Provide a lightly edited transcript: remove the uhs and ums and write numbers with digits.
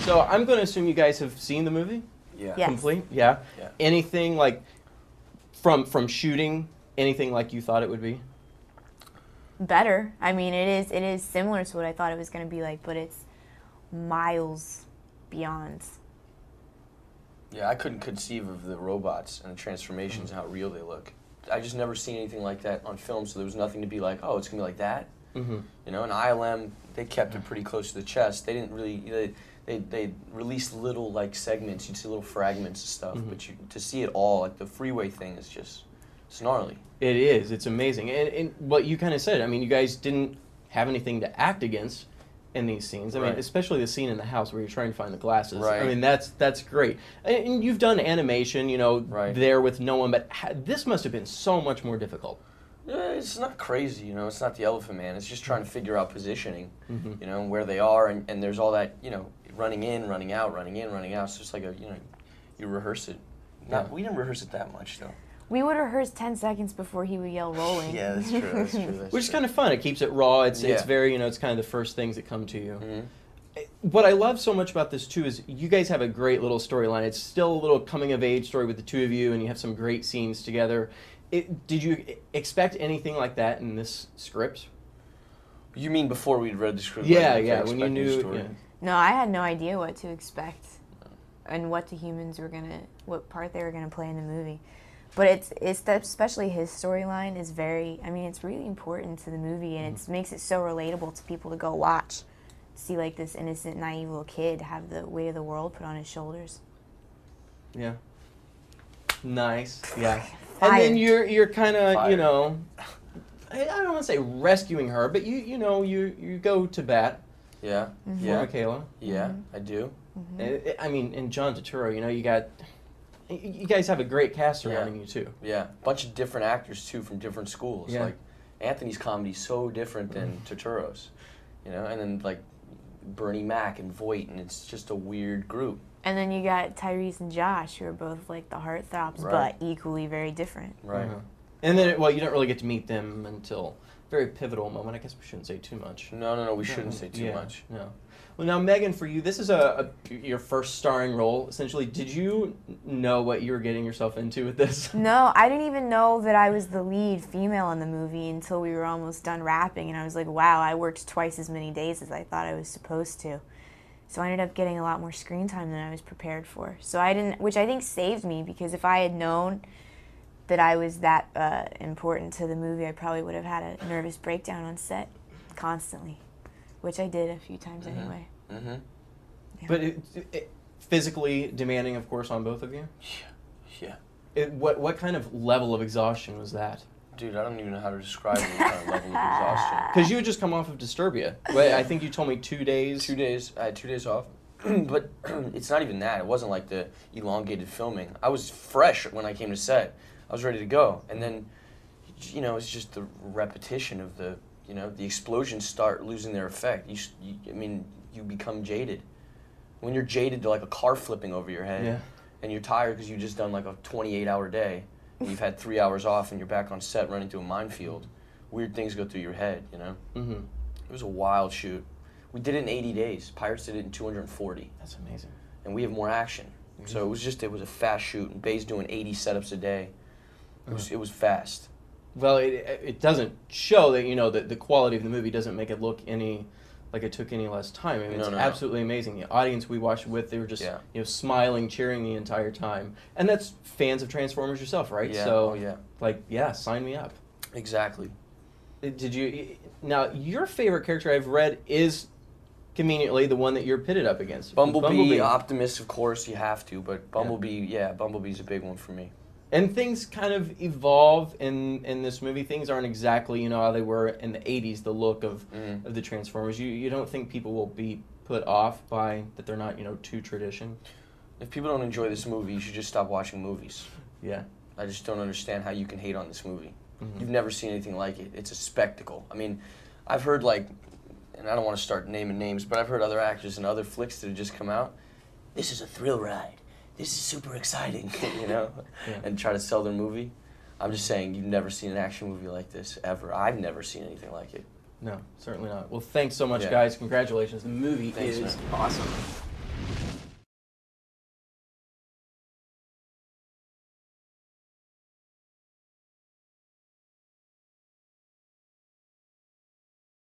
So I'm going to assume you guys have seen the movie? Yeah. Yes. Complete? Yeah. Yeah. Anything like from shooting, anything like you thought it would be? Better. I mean, it is similar to what I thought it was going to be like, but it's miles beyond. Yeah, I couldn't conceive of the robots and the transformations and how real they look. I just never seen anything like that on film, so there was nothing to be like, oh, it's going to be like that. Mm-hmm. You know, and ILM, they kept it pretty close to the chest. They didn't really, they released little, like, segments. You'd see little fragments of stuff, but to see it all, like, the freeway thing is just, it's gnarly. It is. It's amazing. And what you kind of said, I mean, you guys didn't have anything to act against in these scenes. I mean, especially the scene in the house where you're trying to find the glasses. Right. I mean, that's great. And you've done animation, you know, there with no one, but this must have been so much more difficult. Yeah, it's not crazy, you know, it's not the Elephant Man. It's just trying to figure out positioning, you know, where they are, and there's all that, you know, running in, running out, running in, running out. It's just like a, you know, you rehearse it. We didn't rehearse it that much, though. We would rehearse 10 seconds before he would yell rolling. Yeah, that's true, that's true. Which is kind of fun. It keeps it raw. It's very, you know, it's kind of the first things that come to you. What I love so much about this, too, is you guys have a great little storyline. It's still a little coming-of-age story with the two of you, and you have some great scenes together. Did you expect anything like that in this script? You mean before we'd read the script? Yeah, yeah, when you knew. Yeah. No, I had no idea what to expect and what the humans were what part they were gonna play in the movie. But it's especially his storyline is very, I mean, it's really important to the movie, and it makes it so relatable to people to go watch. See, like, this innocent, naive little kid have the weight of the world put on his shoulders. Yeah. Nice. Yeah. And then you're kind of, you know, I don't want to say rescuing her, but you know, you go to bat. Yeah. For Michaela. Yeah, I do. I mean, and John Turturro, you know, you guys have a great cast surrounding you too. Yeah, a bunch of different actors too from different schools. Yeah. Like Anthony's comedy is so different than Turturro's, you know, and then like Bernie Mac and Voight, and it's just a weird group. And then you got Tyrese and Josh, who are both like the heartthrobs, but equally very different. Right. And then, well, you don't really get to meet them until a very pivotal moment. I guess we shouldn't say too much. No, we shouldn't say too much. No. Well, now, Megan, for you, this is your first starring role, essentially. Did you know what you were getting yourself into with this? No, I didn't even know that I was the lead female in the movie until we were almost done wrapping, and I was like, wow, I worked twice as many days as I thought I was supposed to. So I ended up getting a lot more screen time than I was prepared for. So I didn't, which I think saved me, because if I had known that I was that important to the movie, I probably would have had a nervous breakdown on set constantly, which I did a few times anyway. Yeah. But physically demanding, of course, on both of you? Yeah. What kind of level of exhaustion was that? Dude, I don't even know how to describe the kind of level of exhaustion. Because you had just come off of Disturbia. Wait, I think you told me 2 days. 2 days. I had 2 days off. But it's not even that. It wasn't like the elongated filming. I was fresh when I came to set. I was ready to go. And then, you know, it's just the repetition of the, you know, the explosions start losing their effect. I mean, you become jaded. When you're jaded to like a car flipping over your head, and you're tired because you've just done like a 28-hour day, and you've had 3 hours off, and you're back on set running through a minefield, weird things go through your head, you know? It was a wild shoot. We did it in 80 days. Pirates did it in 240. That's amazing. And we have more action. So it was a fast shoot, and Bay's doing 80 setups a day. It was fast. Well, it doesn't show that, you know, that the quality of the movie doesn't make it look like it took any less time. I mean, it's absolutely amazing. The audience we watched with, they were just, you know, smiling, cheering the entire time. And that's fans of Transformers yourself, right? Yeah. So, like, sign me up. Exactly. Did you... Now, your favorite character I've read is, conveniently, the one that you're pitted up against. Bumblebee. Optimus, of course, you have to, but Bumblebee, Bumblebee's a big one for me. And things kind of evolve in this movie. Things aren't exactly, you know, how they were in the 80s, the look of the Transformers. You don't think people will be put off by that they're not, you know, too tradition? If people don't enjoy this movie, you should just stop watching movies. Yeah. I just don't understand how you can hate on this movie. You've never seen anything like it. It's a spectacle. I mean, I've heard, like, and I don't want to start naming names, but I've heard other actors in other flicks that have just come out, this is a thrill ride. This is super exciting, you know, and try to sell their movie. I'm just saying, you've never seen an action movie like this, ever. I've never seen anything like it. No, certainly not. Well, thanks so much, guys. Congratulations. The movie is awesome.